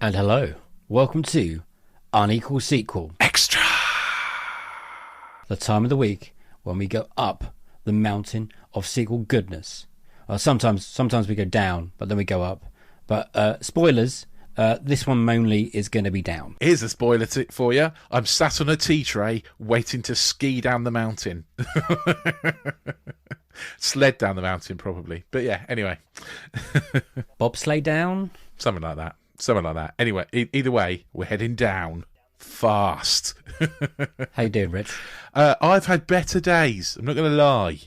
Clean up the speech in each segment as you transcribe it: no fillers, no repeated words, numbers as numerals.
And hello, welcome to Unequal Sequel Extra! The time of the week when we go up the mountain of sequel goodness. Sometimes we go down, but then we go up. But spoilers, this one mainly is going to be down. Here's a spoiler for you. I'm sat on a tea tray waiting to ski down the mountain. Sled down the mountain, probably. But yeah, anyway. Bobsleigh down? Something like that. Anyway, either way, we're heading down fast. How you doing, Rich? I've had better days. I'm not going to lie.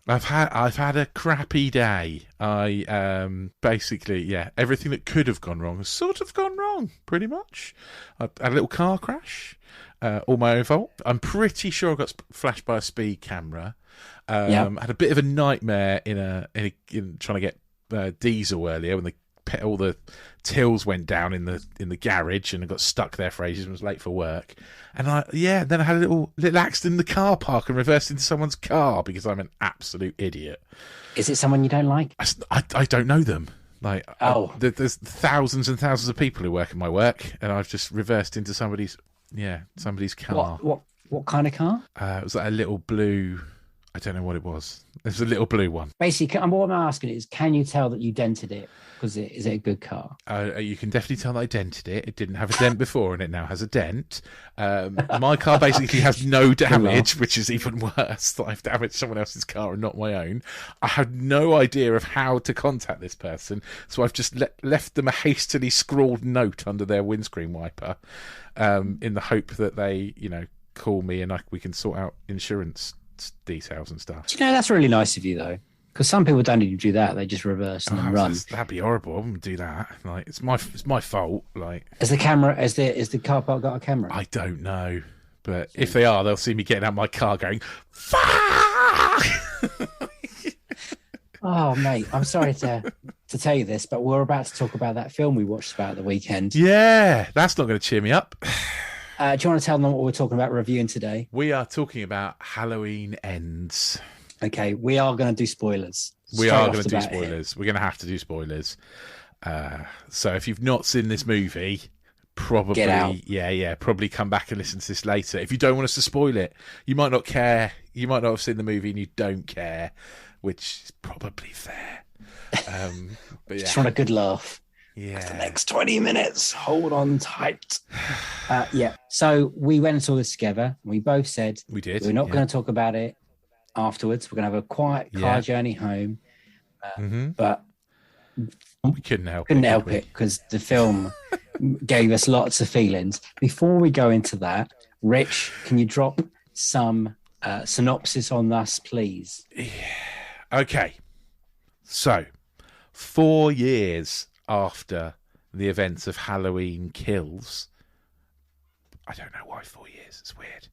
I've had a crappy day. I basically, everything that could have gone wrong has sort of gone wrong, pretty much. I had a little car crash, all my own fault. I'm pretty sure I got flashed by a speed camera. Had a bit of a nightmare in trying to get diesel earlier when all the tills went down in the garage and I got stuck there for ages and was late for work. And then I had a little accident in the car park and reversed into someone's car because I'm an absolute idiot. Is it someone you don't like? I don't know them. There's thousands and thousands of people who work in my work, and I've just reversed into somebody's car. What kind of car? It was like a little blue. I don't know what it was. It was a little blue one. Basically, what I'm asking is, can you tell that you dented it? Because is it a good car? You can definitely tell that I dented it. It didn't have a dent before, and it now has a dent. My car basically has no damage, which is even worse. That I've damaged someone else's car and not my own. I had no idea of how to contact this person, so I've just left them a hastily scrawled note under their windscreen wiper, in the hope that they, call me and we can sort out insurance details and stuff. That's really nice of you, though. Because some people don't even do that; they just reverse and then run. That'd be horrible. I wouldn't do that. It's my fault. Has the car park got a camera? I don't know, but if they are, they'll see me getting out of my car going, "Fuck!" Oh, mate, I'm sorry to tell you this, but we're about to talk about that film we watched about the weekend. Yeah, that's not going to cheer me up. Do you want to tell them what we're talking about reviewing today? We are talking about Halloween Ends. Okay, we are going to do spoilers. We are going to do spoilers. We're going to have to do spoilers. So if you've not seen this movie, probably get out. Probably come back and listen to this later. If you don't want us to spoil it, you might not care. You might not have seen the movie and you don't care, which is probably fair. But Just want a good laugh. Yeah. For the next 20 minutes. Hold on tight. So we went and saw this together. We both said we did. We're not going to talk about it afterwards. We're going to have a quiet car journey home. But we couldn't help it because the film gave us lots of feelings. Before we go into that, Rich, can you drop some synopsis on us, please? Yeah. Okay. So, 4 years after the events of Halloween Kills. I don't know why 4 years. It's weird.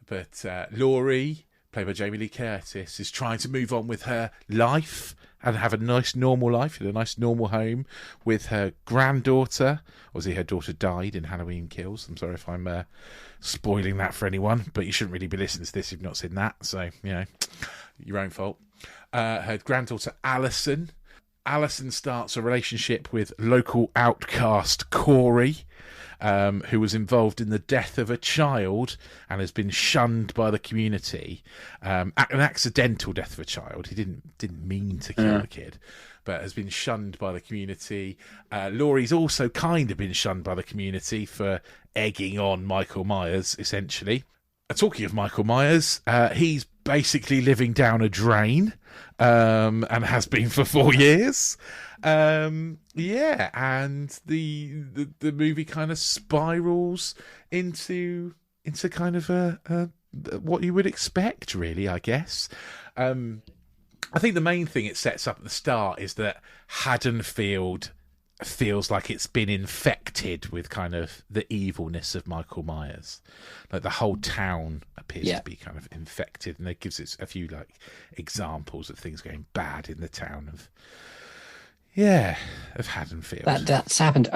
But Laurie, played by Jamie Lee Curtis, is trying to move on with her life and have a nice normal life in a nice normal home with her granddaughter. Obviously, her daughter died in Halloween Kills. I'm sorry if I'm spoiling that for anyone, but you shouldn't really be listening to this if you've not seen that. So, your own fault. Her granddaughter, Alison. Alison starts a relationship with local outcast Corey, who was involved in the death of a child and has been shunned by the community. An accidental death of a child. He didn't mean to kill the kid, but has been shunned by the community. Laurie's also kind of been shunned by the community for egging on Michael Myers, essentially. Talking of Michael Myers, he's basically living down a drain, and has been for 4 years. And the movie kind of spirals into kind of a what you would expect, really, I guess. I think the main thing it sets up at the start is that Haddonfield feels like it's been infected with kind of the evilness of Michael Myers. Like the whole town appears to be kind of infected, and it gives it a few examples of things going bad in the town of Haddonfield. That's happened.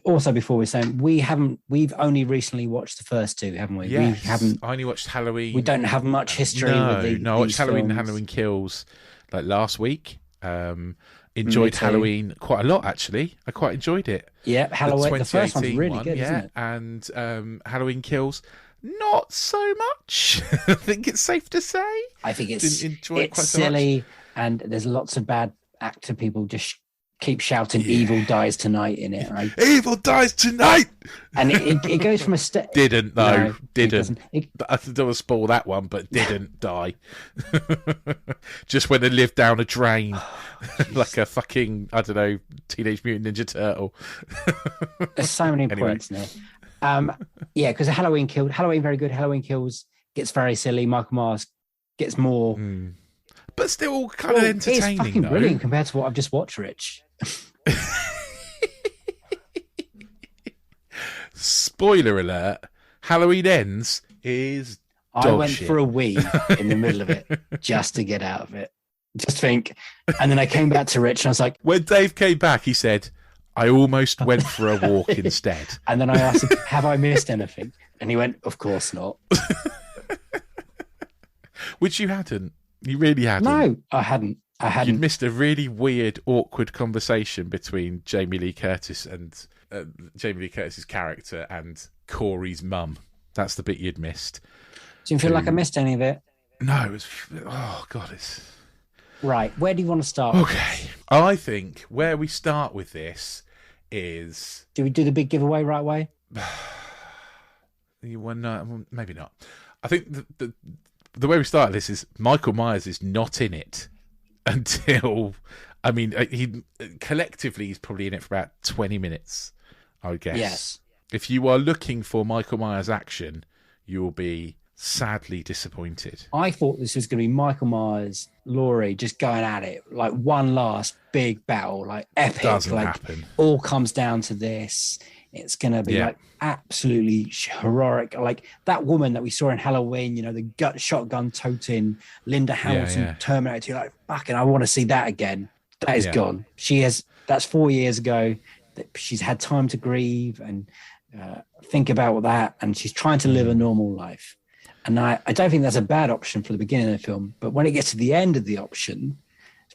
Also, before we're saying we've only recently watched the first two, haven't we? Yes, we haven't. I only watched Halloween. We don't have much history with I watched Halloween films. and Halloween Kills last week. enjoyed too. Halloween quite a lot, actually. I quite enjoyed it. Yeah, Halloween. The first one's 2018 really good, isn't it? And Halloween Kills, not so much. I think it's safe to say. I think it's Didn't enjoy it quite silly, so and there's lots of bad actor people just keep shouting "Evil dies tonight" in it. much. Evil dies tonight. And it goes from a step. Didn't though. No, didn't. I don't want to spoil that one, but didn't die. Just went and lived down a drain, like a fucking, I don't know, Teenage Mutant Ninja Turtle. There's so many Anyway. points there. Yeah, because Halloween very good. Halloween Kills gets very silly. Michael Myers gets more. But still kind of entertaining, It's fucking though. brilliant compared to what I've just watched, Rich. Spoiler alert, Halloween Ends is I dog went shit. for a wee in the middle of it just to get out of it. Just think. And then I came back to Rich and I was like, When Dave came back, he said, I almost went for a walk instead. and then I asked him, have I missed anything? And he went, of course not. Which you hadn't. You really hadn't. No, I hadn't. You'd missed a really weird, awkward conversation between Jamie Lee Curtis and Jamie Lee Curtis's character and Corey's mum. That's the bit you'd missed. Do you feel like I missed any of it? No, it was... Oh, God, it's... Right. Where do you want to start? Okay. I think where we start with this is... Do we do the big giveaway right away? Well, no, maybe not. I think the way we start this is Michael Myers is not in it until... I mean, he collectively he's probably in it for about 20 minutes, I would guess. Yes. If you are looking for Michael Myers action, you will be sadly disappointed. I thought this was going to be Michael Myers, Laurie just going at it, like one last big battle, like epic. Doesn't like, happen. All comes down to this. It's going to be like absolutely heroic. Like that woman that we saw in Halloween, you know, the shotgun toting Linda Hamilton Terminator. You're like, fucking, I want to see that again. That is gone. That's 4 years ago. That she's had time to grieve and think about that, and she's trying to live a normal life. And I don't think that's a bad option for the beginning of the film. But when it gets to the end of the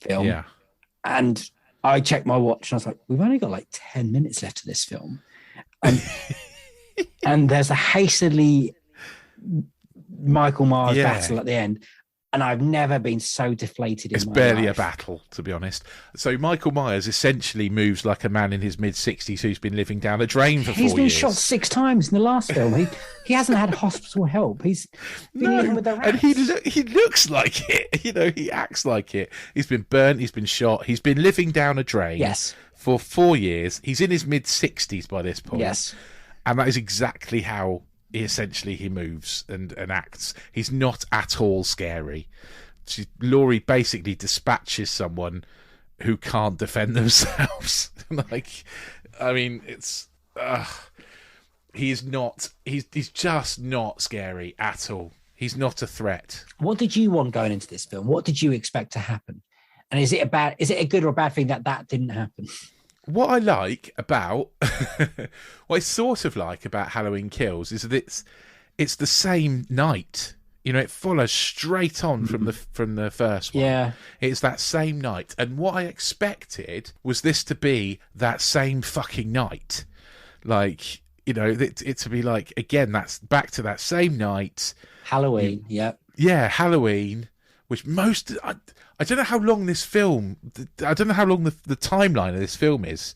film, and I checked my watch and I was like, we've only got like 10 minutes left of this film. And there's a hastily Michael Myers battle at the end. And I've never been so deflated in my life. It's barely a battle, to be honest. So Michael Myers essentially moves like a man in his mid-60s who's been living down a drain for 4 years. He's been shot 6 times in the last film. He hasn't had hospital help. He's been living with the rats. And he looks like it. You know, he acts like it. He's been burnt. He's been shot. He's been living down a drain for 4 years. He's in his mid-60s by this point. Yes. And that is exactly how he moves and acts. He's not at all scary. Laurie basically dispatches someone who can't defend themselves. He's just not scary at all. He's not a threat. What did you want going into this film? What did you expect to happen? And is it a good or a bad thing that didn't happen? What I like about, what I sort of like about Halloween Kills is that it's the same night. You know, it follows straight on from the first one. Yeah. It's that same night. And what I expected was this to be that same fucking night. Like, you know, it to be like, again, that's back to that same night. Halloween, yeah, Halloween, which I don't know how long this film, I don't know how long the timeline of this film is,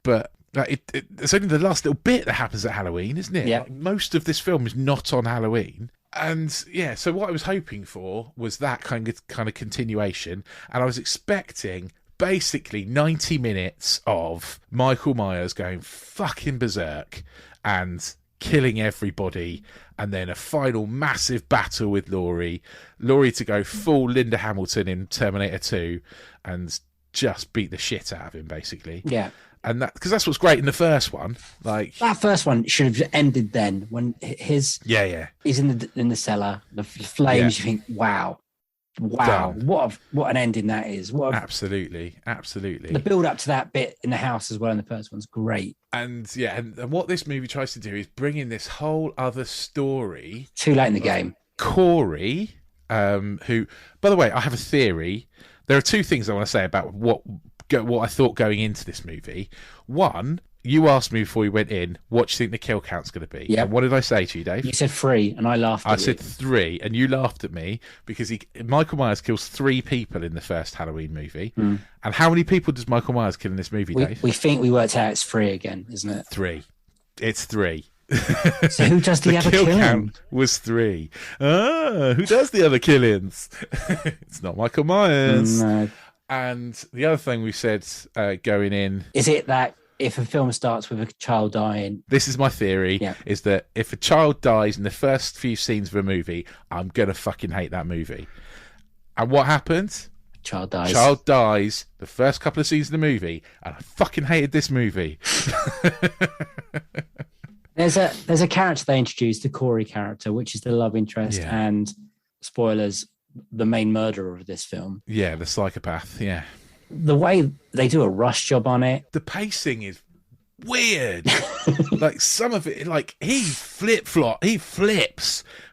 but it's only the last little bit that happens at Halloween, isn't it? Yeah. Like, most of this film is not on Halloween. And so what I was hoping for was that kind of continuation, and I was expecting basically 90 minutes of Michael Myers going fucking berserk and killing everybody, and then a final massive battle with Laurie to go full Linda Hamilton in Terminator 2 and just beat the shit out of him, basically. Yeah. And that, because that's what's great in the first one. Like, that first one should have ended then when he's in the cellar, the flames. You think, wow, Done. what an ending that is. Absolutely. The build up to that bit in the house as well in the first one's great. And what this movie tries to do is bring in this whole other story. Too late in the game. Corey, who, by the way, I have a theory. There are two things I want to say about what what I thought going into this movie. One, you asked me before we went in, what do you think the kill count's going to be? Yep. And what did I say to you, Dave? You said 3, and I laughed at I said 3, and you laughed at me because Michael Myers kills 3 people in the first Halloween movie. And how many people does Michael Myers kill in this movie, Dave? We think we worked out it's 3 again, isn't it? 3. It's 3. So who does the other kill killing? count was 3. Who does the other killings? It's not Michael Myers. No. And the other thing we said going in... Is it that if a film starts with a child dying... This is my theory, is that if a child dies in the first few scenes of a movie, I'm going to fucking hate that movie. And what happened? Child dies. Child dies the first couple of scenes of the movie, and I fucking hated this movie. There's a character they introduced, the Corey character, which is the love interest and, spoilers, the main murderer of this film. Yeah, the psychopath, yeah. The way they do a rush job on it. The pacing is weird. Like some of it, like he flips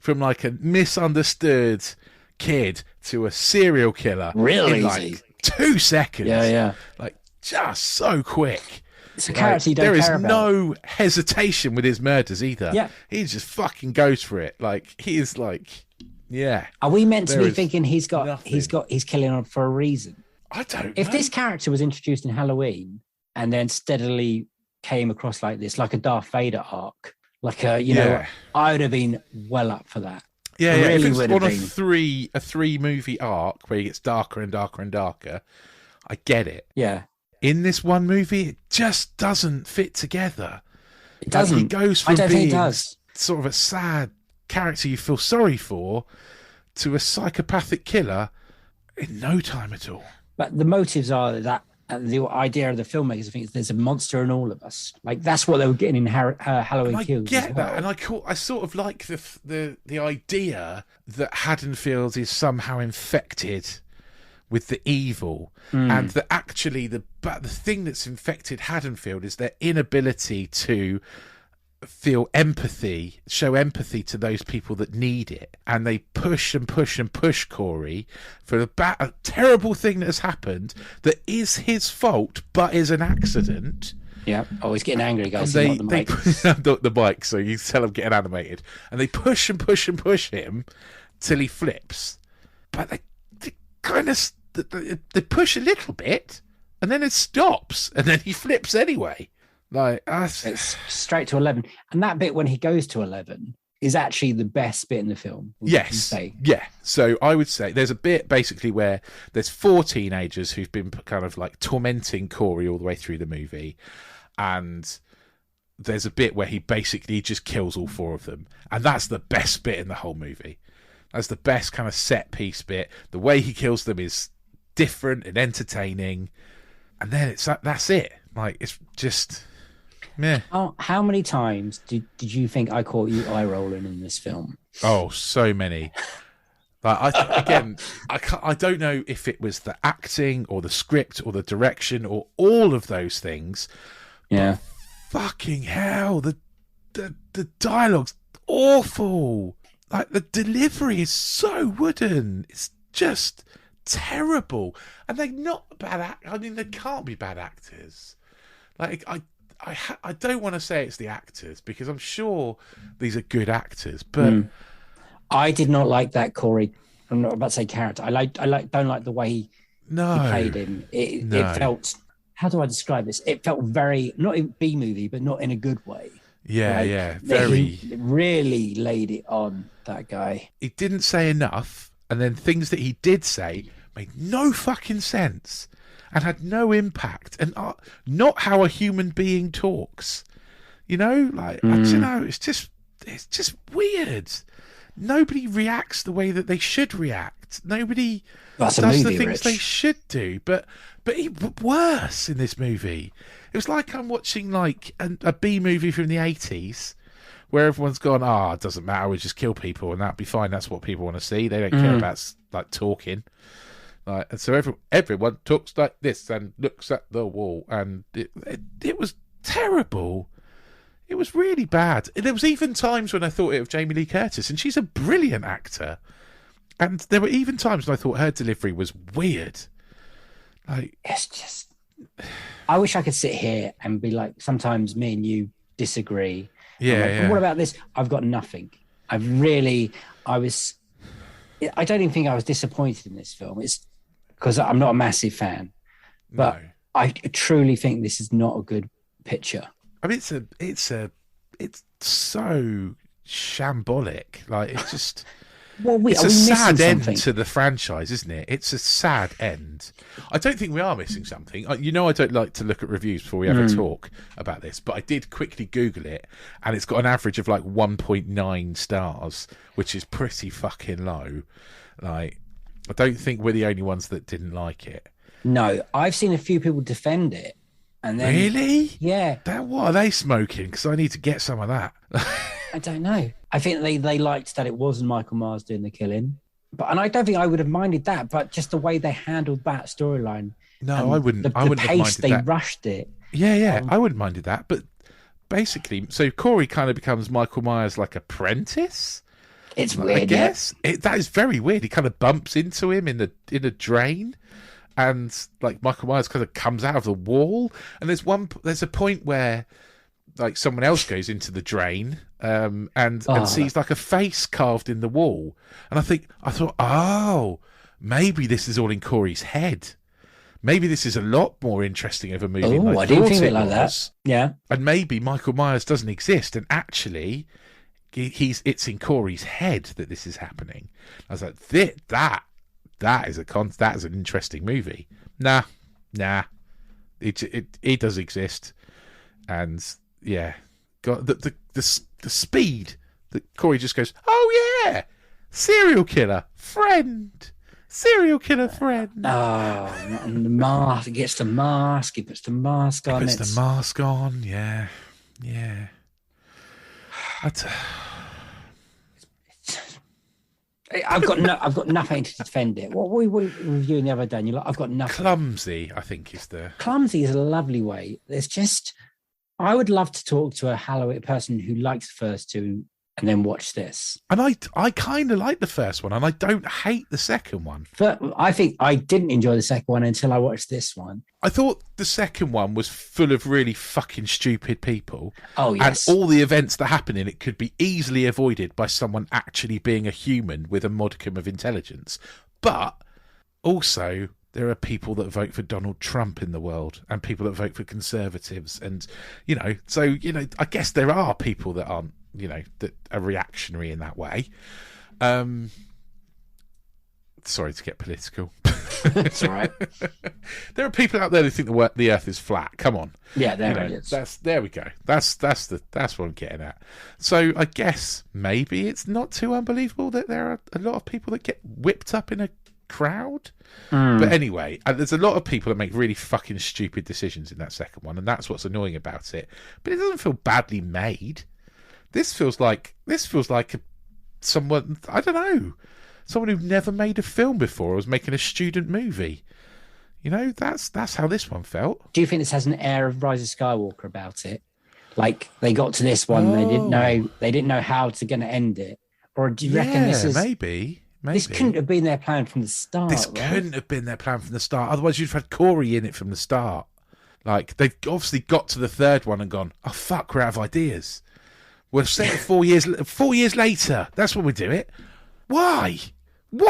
from like a misunderstood kid to a serial killer. Really in like 2 seconds. Yeah. Like just so quick. It's a character you don't care about. There is no hesitation with his murders either. Yeah. He just fucking goes for it. Like he is like, yeah. Are we meant to be thinking he's killing on for a reason? I don't know. If this character was introduced in Halloween and then steadily came across like this, like a Darth Vader arc, like I would have been well up for that. Yeah, Really if it's would on have a 3 movie arc where he gets darker and darker and darker, I get it. Yeah. In this one movie, it just doesn't fit together. It doesn't. Like, he goes from I don't think being it does. sort of a sad character you feel sorry for to a psychopathic killer in no time at all. But the motives are that the idea of the filmmakers, I think, there's a monster in all of us. Like that's what they were getting in Halloween Kills. I get as well. that, and I sort of like the idea that Haddonfield is somehow infected with the evil, and that actually the thing that's infected Haddonfield is their inability to show empathy to those people that need it, and they push and push and push Corey for a terrible thing that has happened that is his fault but is an accident. Yeah. Oh, he's getting angry, guys. They the bike, so you tell him getting animated, and they push and push and push him till he flips, but they kind of they push a little bit and then it stops and then he flips anyway. Like it's straight to 11, and that bit when he goes to 11 is actually the best bit in the film. Yes, yeah. So I would say there's a bit basically where there's 4 teenagers who've been kind of like tormenting Corey all the way through the movie, and there's a bit where he basically just kills all 4 of them, and that's the best bit in the whole movie. That's the best kind of set piece bit. The way he kills them is different and entertaining, and then that's it. Like it's just. Yeah. Oh, how many times did you think I caught you eye rolling in this film? Oh, so many. Like I don't know if it was the acting or the script or the direction or all of those things. Yeah. Fucking hell, the dialogue's awful. Like the delivery is so wooden. It's just terrible. And they're not bad they can't be bad actors. Like I don't want to say it's the actors because I'm sure these are good actors, but I did not like that Corey. I'm not about to say character. Don't like the way he played him. It felt. How do I describe this? It felt very not in B movie, but not in a good way. Yeah, very. He really laid it on that guy. He didn't say enough, and then things that he did say made no fucking sense. And had no impact, and not how a human being talks. You know, like I don't know. It's just weird. Nobody reacts the way that they should react. Nobody does the things they should do. But worse in this movie. It was like I'm watching like a B movie from the 80s, where everyone's gone, it doesn't matter. We just kill people, and that'll be fine. That's what people want to see. They don't care about like talking. And so everyone talks like this and looks at the wall, and it was terrible. It was really bad. And there was even times when I thought it of Jamie Lee Curtis, and she's a brilliant actor. And there were even times when I thought her delivery was weird. Like it's just I wish I could sit here and be like, sometimes me and you disagree. Yeah, like, yeah. What about this? I've got nothing. I don't even think I was disappointed in this film. It's because I'm not a massive fan, but No. I truly think this is not a good picture. I mean, it's so shambolic. Like, it's just, it's a sad end to the franchise, isn't it? It's a sad end. I don't think we are missing something. You know, I don't like to look at reviews before we have a talk about this, but I did quickly Google it, and it's got an average of like 1.9 stars, which is pretty fucking low. Like, I don't think we're the only ones that didn't like it. No, I've seen a few people defend it. And then, really? Yeah. What are they smoking? Because I need to get some of that. I don't know. I think they liked that it wasn't Michael Myers doing the killing. And I don't think I would have minded that, but just the way they handled that storyline. No, I wouldn't. The I wouldn't pace have minded they that. rushed it. Yeah, I wouldn't minded that. But basically, so Corey kind of becomes Michael Myers' like apprentice. It's weird. I guess that is very weird. He kind of bumps into him in a drain. And like Michael Myers kind of comes out of the wall, and there's a point where like someone else goes into the drain, and sees like a face carved in the wall, and I thought, oh, maybe this is all in Corey's head. Maybe this is a lot more interesting of a movie. Oh, I didn't think it like that. Yeah, and maybe Michael Myers doesn't exist, and actually, it's in Corey's head that this is happening. I was like, that is an interesting movie. Nah, it does exist, and yeah, got the speed that Corey just goes, oh yeah, serial killer friend. Oh, and the mask. He gets the mask. He puts the mask on. Yeah. I've got nothing to defend it. What we were reviewing the other day, and you're like, I've got nothing. Clumsy, I think, is the... Clumsy is a lovely way. There's just... I would love to talk to a Halloween person who likes the first two and then watch this. And I kind of like the first one, and I don't hate the second one. But I think I didn't enjoy the second one until I watched this one. I thought the second one was full of really fucking stupid people. Oh, yes. And all the events that happen in it could be easily avoided by someone actually being a human with a modicum of intelligence. But also, there are people that vote for Donald Trump in the world, and people that vote for Conservatives. And, I guess there are people that aren't, that are reactionary in that way. Sorry to get political. It's all right. There are people out there who think the Earth is flat. Come on. Yeah, it is. There we go. That's what I'm getting at. So I guess maybe it's not too unbelievable that there are a lot of people that get whipped up in a crowd. But anyway, there's a lot of people that make really fucking stupid decisions in that second one, and that's what's annoying about it. But it doesn't feel badly made. This feels like someone, I don't know, someone who never made a film before or was making a student movie. That's how this one felt. Do you think this has an air of Rise of Skywalker about it? Like they got to this one, they didn't know how to going to end it, or do you reckon this is maybe? This couldn't have been their plan from the start. Couldn't have been their plan from the start. Otherwise, you'd have had Corey in it from the start. Like they've obviously got to the third one and gone, oh fuck, we're out of ideas. We'll set it 4 years. 4 years later, that's when we do it. Why? Do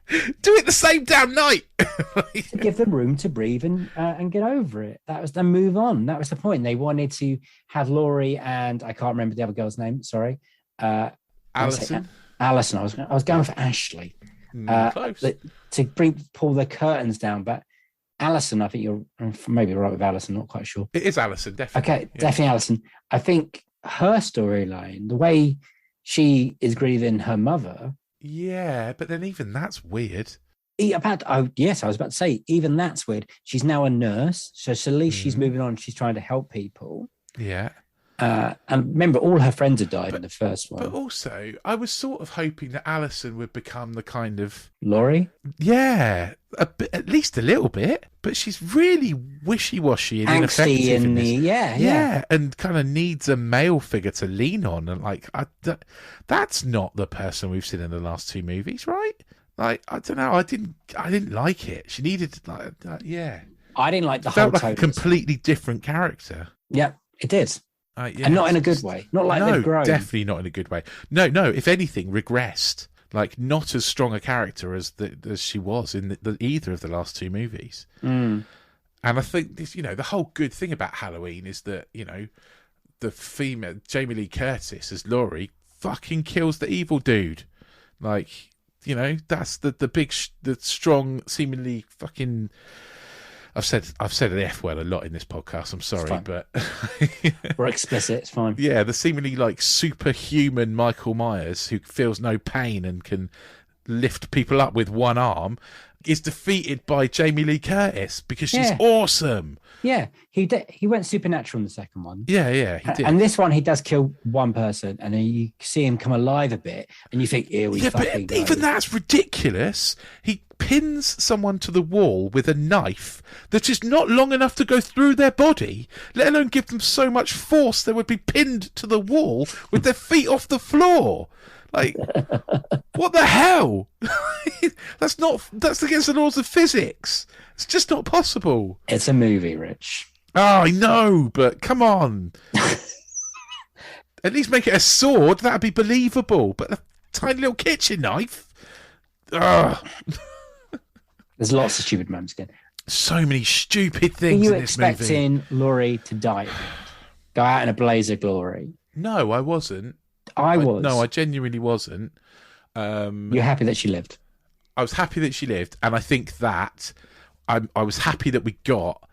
it the same damn night. To give them room to breathe and get over it. That was the move on. That was the point. They wanted to have Laurie and I can't remember the other girl's name. Sorry, Alison. Alison. I was going for Ashley. Close. To pull the curtains down, but Alison, I think you're maybe right with Alison, not quite sure. It is Alison, definitely. Okay, yeah. Definitely Alison. I think her storyline, the way she is grieving her mother. Yeah, but then even that's weird. Yes, I was about to say, even that's weird. She's now a nurse, so at least she's moving on. She's trying to help people. Yeah. And remember, all her friends had died in the first one. But also, I was sort of hoping that Alison would become the kind of... Laurie? Yeah, at least a little bit. But she's really wishy-washy and ineffective in this. Yeah. And kind of needs a male figure to lean on. And that's not the person we've seen in the last two movies, right? Like, I don't know. I didn't like it. She needed, yeah. I didn't like the felt whole like a completely different character. Yeah, it did. Yeah, and not in a good way. Not like they've grown. Definitely not in a good way. No. If anything, regressed. Like, not as strong a character as she was in either of the last two movies. Mm. And I think this, the whole good thing about Halloween is that, the female Jamie Lee Curtis as Laurie fucking kills the evil dude. Like, that's the big, the strong, seemingly fucking. I've said the F word a lot in this podcast. I'm sorry, but we're explicit. It's fine. Yeah, the seemingly like superhuman Michael Myers who feels no pain and can lift people up with one arm is defeated by Jamie Lee Curtis because she's awesome. Yeah, he went supernatural in the second one. Yeah, he did. And this one, he does kill one person, and then you see him come alive a bit, and you think, "Here we fucking go." Even that's ridiculous. He pins someone to the wall with a knife that is not long enough to go through their body, let alone give them so much force they would be pinned to the wall with their feet off the floor. Like, what the hell? That's against the laws of physics. It's just not possible. It's a movie, Rich. Oh, I know, but come on. At least make it a sword. That'd be believable. But a tiny little kitchen knife? Ugh. There's lots of stupid moments again. So many stupid things in this movie. Were you expecting Laurie to die? Go out in a blaze of glory? No, I wasn't. I was. No, I genuinely wasn't. You're happy that she lived? I was happy that she lived, and I think that I was happy that we got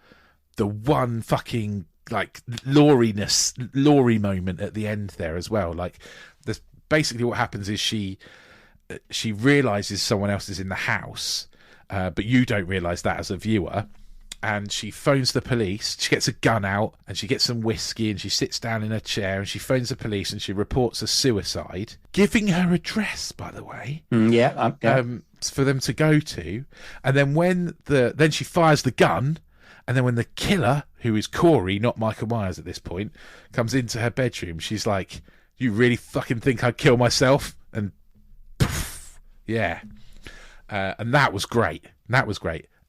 the one fucking like Laurie moment at the end there as well. Like, basically what happens is she realizes someone else is in the house, but you don't realize that as a viewer. And she phones the police. She gets a gun out and she gets some whiskey and she sits down in her chair and she phones the police and she reports a suicide, giving her address, by the way. For them to go to. And then then she fires the gun, and then when the killer, who is Corey, not Michael Myers at this point, comes into her bedroom, she's like, "You really fucking think I'd kill myself?" And poof, yeah. And that was great.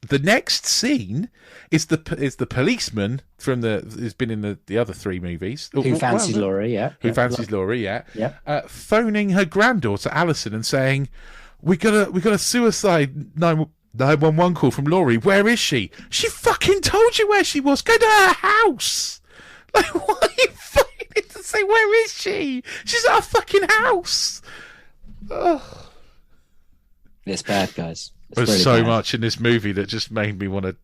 The next scene is the policeman from who's been in the other three movies. Who fancies Laurie, yeah. Laurie, yeah. Phoning her granddaughter Alison and saying, "We got a suicide 911 call from Laurie. Where is she?" She fucking told you where she was. Go to her house. Like, why are you phoning to say where is she? She's at her fucking house. Ugh. It's bad, guys. There's really so much in this movie that just made me want to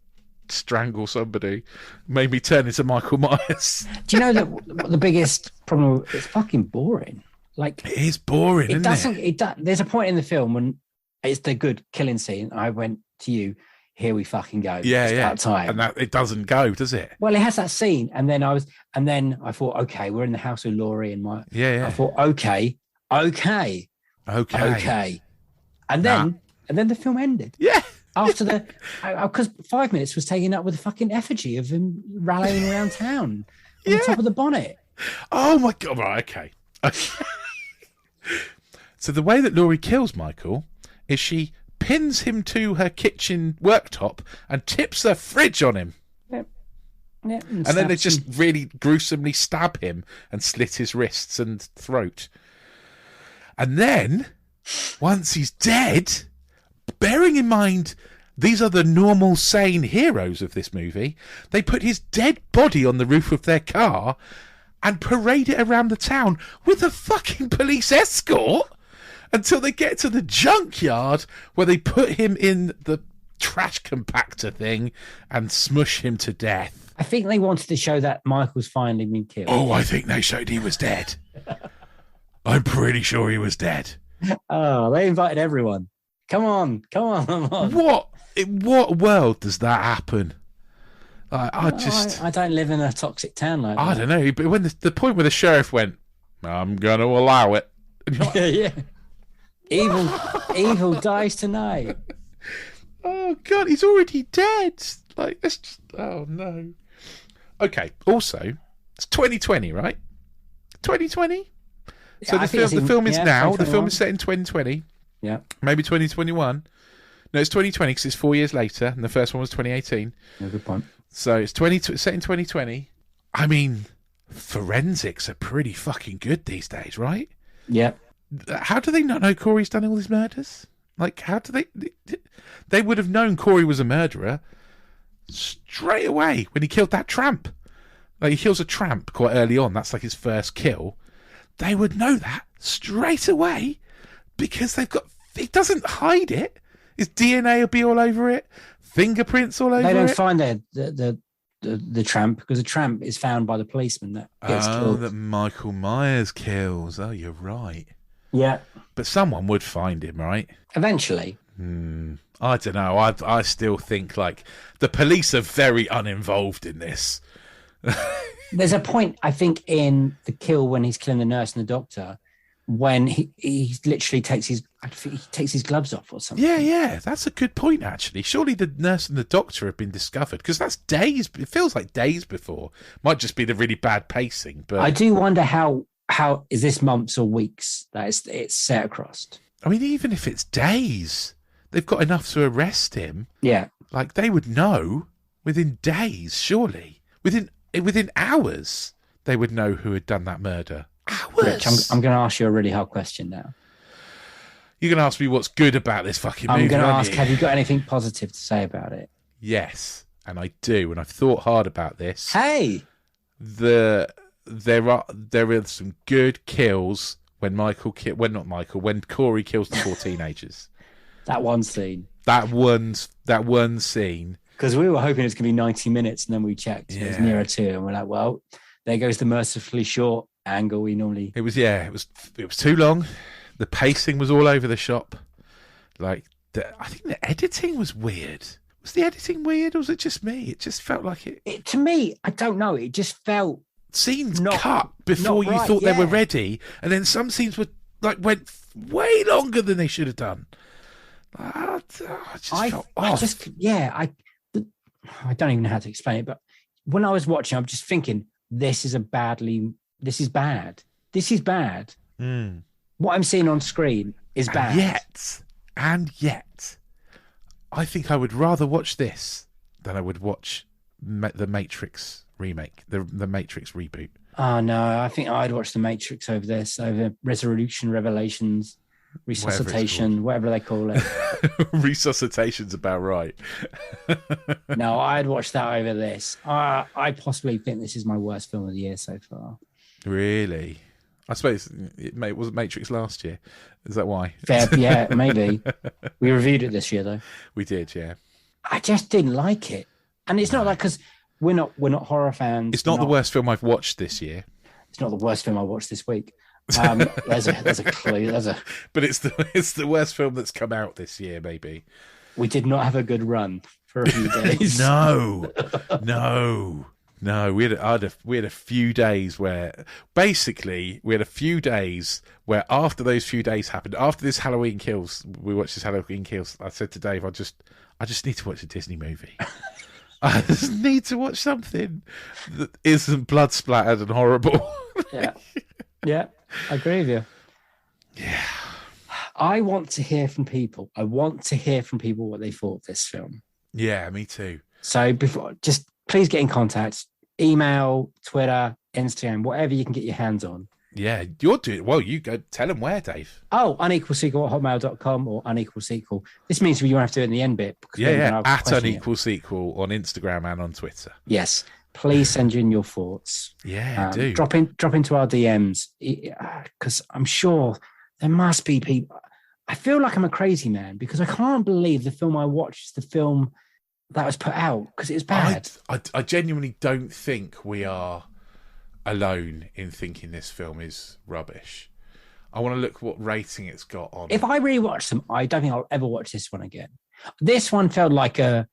strangle somebody. Made me turn into Michael Myers. Do you know that the biggest problem? It's fucking boring. Like, it is boring. Isn't it? There's a point in the film when it's the good killing scene. I went to you. Here we fucking go. Yeah, it's yeah. That time. And that it doesn't go, does it? Well, it has that scene, and then I thought, okay, we're in the house with Laurie and my. Yeah. I thought, okay, and then the film ended. Yeah. After because 5 minutes was taken up with a fucking effigy of him rallying around town on the top of the bonnet. Oh my God! Right, okay. So the way that Laurie kills Michael is she pins him to her kitchen worktop and tips her fridge on him. Yep. And then they just really gruesomely stab him and slit his wrists and throat. And then, once he's dead, bearing in mind these are the normal, sane heroes of this movie, they put his dead body on the roof of their car and parade it around the town with a fucking police escort until they get to the junkyard where they put him in the trash compactor thing and smush him to death. I think they wanted to show that Michael's finally been killed. Oh, I think they showed he was dead. I'm pretty sure he was dead. Oh, they invited everyone. Come on. What? In what world does that happen? I don't live in a toxic town like that. I don't know, but when the point where the sheriff went, "I'm going to allow it." Like, yeah. Evil dies tonight. Oh God, he's already dead. Like, that's just, oh no. Okay. Also, it's 2020, right? 2020. So the film is now. The film is set in 2020. Yeah. Maybe 2021. No, it's 2020 because it's 4 years later, and the first one was 2018. Yeah, good point. So it's set in 2020. I mean, forensics are pretty fucking good these days, right? Yeah. How do they not know Corey's done all these murders? Like, how do they... They would have known Corey was a murderer straight away when he killed that tramp. Like, he kills a tramp quite early on. That's like his first kill. They would know that straight away because they've got... He doesn't hide it. His DNA will be all over it. Fingerprints all over it. They don't find the tramp because the tramp is found by the policeman that gets killed. That Michael Myers kills. Oh, you're right. Yeah. But someone would find him, right? Eventually. I don't know. I still think, like, the police are very uninvolved in this. There's a point, I think, in the kill when he's killing the nurse and the doctor, when he literally takes his gloves off or something. Yeah, that's a good point, actually. Surely the nurse and the doctor have been discovered, because that's days. It feels like days before. Might just be the really bad pacing, but I do wonder how is this months or weeks that it's set across. I mean, even if it's days, they've got enough to arrest him. Yeah, like they would know within days. Surely within hours, they would know who had done that murder. Hours. Rich, I'm going to ask you a really hard question now. You're going to ask me what's good about this fucking movie. I'm going to ask, have you got anything positive to say about it? Yes, and I do, and I've thought hard about this. Hey, there are some good kills when when Corey kills the 4 teenagers. That one scene. That one scene. Because we were hoping it's going to be 90 minutes, and then we checked. And it was nearer 2, and we're like, well, there goes the mercifully short angle we normally... It was too long. The pacing was all over the shop. Like, I think the editing was weird. Was the editing weird, or was it just me? It just felt like it... To me, I don't know. It just felt... Scenes cut before you thought they were ready, and then some scenes went way longer than they should have done. I don't even know how to explain it, but when I was watching, I'm just thinking, this is bad. This is bad. What I'm seeing on screen is bad. And yet, I think I would rather watch this than I would watch the Matrix remake, the Matrix reboot. Oh, no, I think I'd watch the Matrix over this, over Resolution, Revelations, Resuscitation, whatever they call it. Resuscitation's about right. No, I'd watch that over this. I possibly think this is my worst film of the year so far. Really? I suppose it wasn't Matrix last year. Is that why? Fair, yeah, maybe. We reviewed it this year, though. We did, yeah. I just didn't like it, and it's not like because we're not horror fans. It's not the worst film I've watched this year. It's not the worst film I watched this week. There's a clue. But it's the worst film that's come out this year. Maybe we did not have a good run for a few days. No. We had a few days where after those few days happened, after this Halloween Kills, we watched this Halloween Kills. I said to Dave, I just need to watch a Disney movie. I just need to watch something that isn't blood splattered and horrible. Yeah, I agree with you. Yeah. I want to hear from people. What they thought of this film. Yeah, me too. So just please get in contact. Email, Twitter, Instagram, whatever you can get your hands on. Yeah, you're doing well. You go tell them where, Dave. Oh, unequalsequel@hotmail.com or unequalsequel. This means you won't have to do it in the end bit. At unequalsequel on Instagram and on Twitter. Yes. Please send in your thoughts. Yeah, do. Drop into our DMs because I'm sure there must be people. I feel like I'm a crazy man because I can't believe the film I watched is the film that was put out because it was bad. I genuinely don't think we are alone in thinking this film is rubbish. I want to look what rating it's got on. If I rewatch them, I don't think I'll ever watch this one again. This one felt like a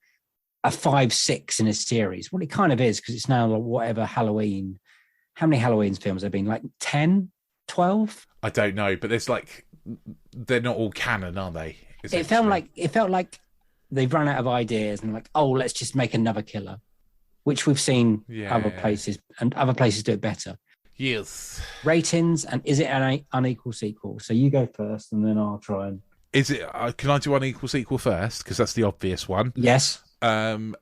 5-6 in a series. Well, it kind of is because it's now like whatever Halloween. How many Halloween films have been? Like 10, 12? I don't know, but there's like they're not all canon, are they? It felt like they've run out of ideas and like, oh, let's just make another killer, which we've seen other places and other places do it better. Yes. Ratings, and is it an unequal sequel? So you go first, and then I'll try and. Is it? Can I do unequal sequel first? Because that's the obvious one. Yes. It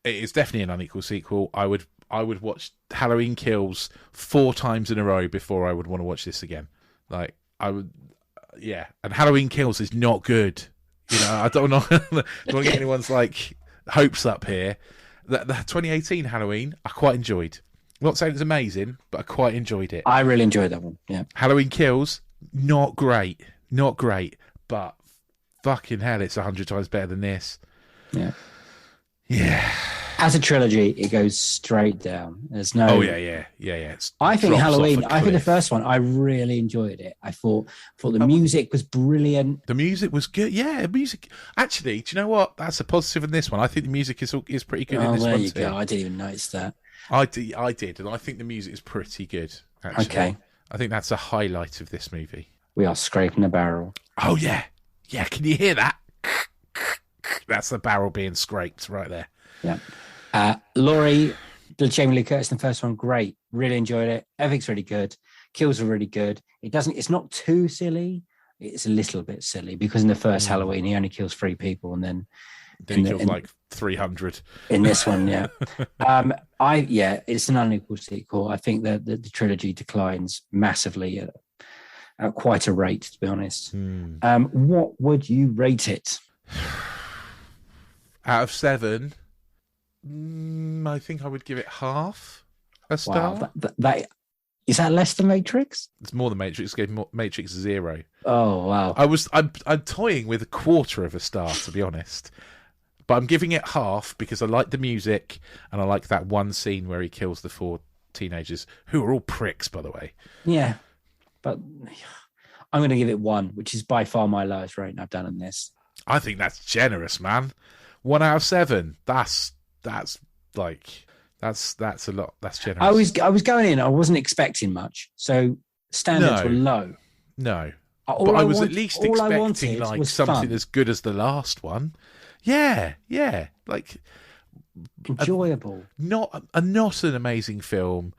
is definitely an unequal sequel. I would watch Halloween Kills 4 times in a row before I would want to watch this again. Like I would, yeah. And Halloween Kills is not good. You know, I don't want to get anyone's like hopes up here. The 2018 Halloween, I quite enjoyed. I'm not saying it's amazing, but I quite enjoyed it. I really enjoyed that one. Yeah. Halloween Kills, not great, but fucking hell, it's 100 times better than this. Yeah. Yeah. As a trilogy, it goes straight down. There's no. Oh yeah. I think Halloween. I think the first one. I really enjoyed it. I thought the music was brilliant. The music was good. Yeah, music. Actually, do you know what? That's a positive in this one. I think the music is pretty good in this one. There you go. I didn't even notice that. I did, and I think the music is pretty good. Actually. Okay. I think that's a highlight of this movie. We are scraping the barrel. Oh yeah. Can you hear that? That's the barrel being scraped right there. Yeah. Laurie, Jamie Lee Curtis in the first one, great. Really enjoyed it. Everything's really good. Kills are really good. It's not too silly. It's a little bit silly because in the first Halloween, he only kills 3 people and then he kills like 300. In this one, yeah. It's an unequal sequel. I think that the trilogy declines massively at quite a rate, to be honest. What would you rate it? Out of 7, I think I would give it half a star. Wow, that is that less than Matrix? It's more than Matrix. Gave Matrix 0. Oh wow! I'm toying with a quarter of a star, to be honest, but I'm giving it half because I like the music and I like that one scene where he kills the 4 teenagers who are all pricks, by the way. Yeah, but I'm going to give it 1, which is by far my lowest rating I've done on this. I think that's generous, man. 1 out of 7. That's like that's a lot. That's generous. I was going in. I wasn't expecting much, so standards were low. No, but I was at least expecting like something fun. as good as the last one. Yeah, like enjoyable. Not an amazing film,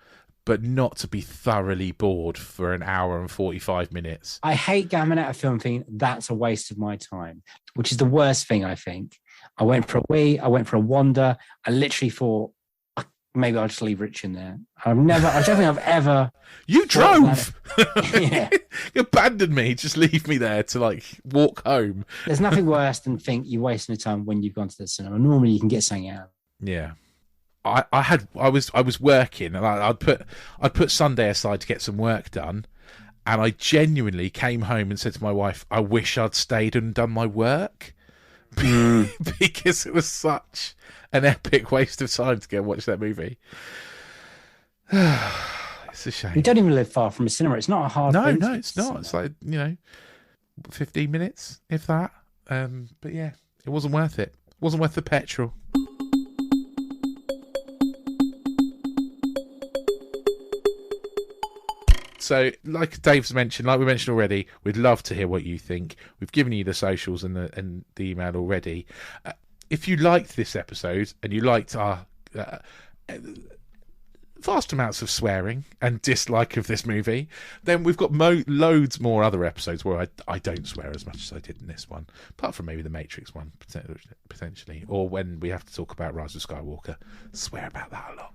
but not to be thoroughly bored for an hour and 45 minutes. I hate going out of film thinking that's a waste of my time, which is the worst thing, I think. I went for a wee, I went for a wander. I literally thought, maybe I'll just leave Rich in there. I don't think I've ever... You drove! Yeah. You abandoned me, just leave me there to like walk home. There's nothing worse than think you're wasting your time when you've gone to the cinema. Normally you can get something out. Yeah. I was working and I'd put Sunday aside to get some work done, and I genuinely came home and said to my wife, I wish I'd stayed and done my work. Because it was such an epic waste of time to go and watch that movie. It's a shame. We don't even live far from a cinema. It's not a hard thing. No, it's not. It's like, 15 minutes, if that. But yeah, it wasn't worth it. It wasn't worth the petrol. So, like Dave's mentioned, like we mentioned already, we'd love to hear what you think. We've given you the socials and the email already. If you liked this episode and you liked our vast amounts of swearing and dislike of this movie, then we've got loads more other episodes where I don't swear as much as I did in this one, apart from maybe the Matrix one, potentially, or when we have to talk about Rise of Skywalker. Swear about that a lot.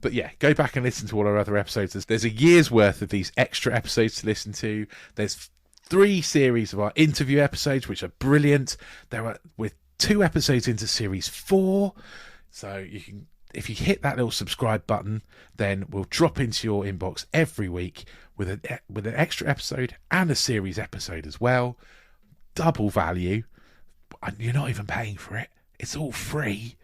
But yeah, go back and listen to all our other episodes. There's a year's worth of these extra episodes to listen to. There's 3 series of our interview episodes, which are brilliant. We're 2 episodes into series 4. So you can, if you hit that little subscribe button, then we'll drop into your inbox every week with an extra episode and a series episode as well. Double value. And you're not even paying for it. It's all free.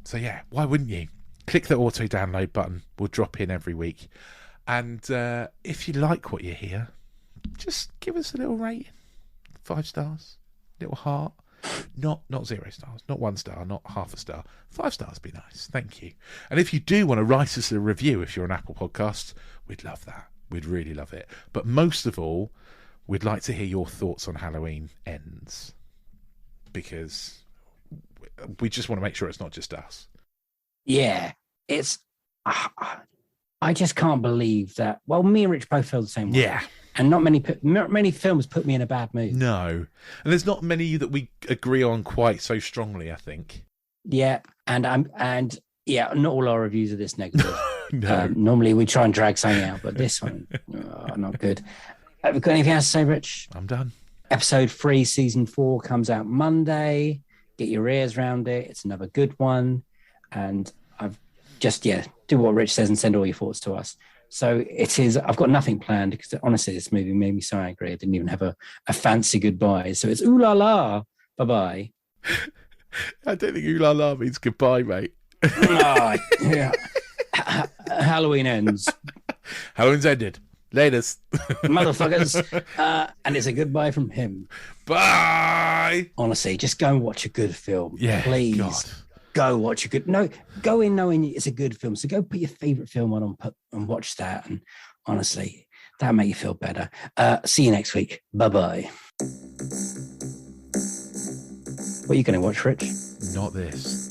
So yeah, why wouldn't you? Click the auto download button. We'll drop in every week. And if you like what you hear, just give us a little rating. 5 stars. Little heart. Not 0 stars. Not 1 star. Not half a star. 5 stars would be nice. Thank you. And if you do want to write us a review, if you're an Apple Podcast, we'd love that. We'd really love it. But most of all, we'd like to hear your thoughts on Halloween Ends. Because we just want to make sure it's not just us. Yeah, it's... I just can't believe that... Well, me and Rich both feel the same way. Yeah. And not many films put me in a bad mood. No. And there's not many that we agree on quite so strongly, I think. Yeah, and not all our reviews are this negative. No. Normally we try and drag something out, but this one, not good. Have you got anything else to say, Rich? I'm done. Episode 3, season 4 comes out Monday. Get your ears around it. It's another good one. And I've just, do what Rich says and send all your thoughts to us. So it is, I've got nothing planned because honestly, this movie made me so angry. I didn't even have a fancy goodbye. So it's ooh la la, bye-bye. I don't think ooh la la means goodbye, mate. Yeah. Halloween ends. Halloween's ended. Latest. Motherfuckers. And it's a goodbye from him. Bye. Honestly, just go and watch a good film. Yeah, please. God. Go watch a good... No, go in knowing it's a good film. So go put your favourite film on and watch that. And honestly, that'll make you feel better. See you next week. Bye-bye. What are you going to watch, Rich? Not this.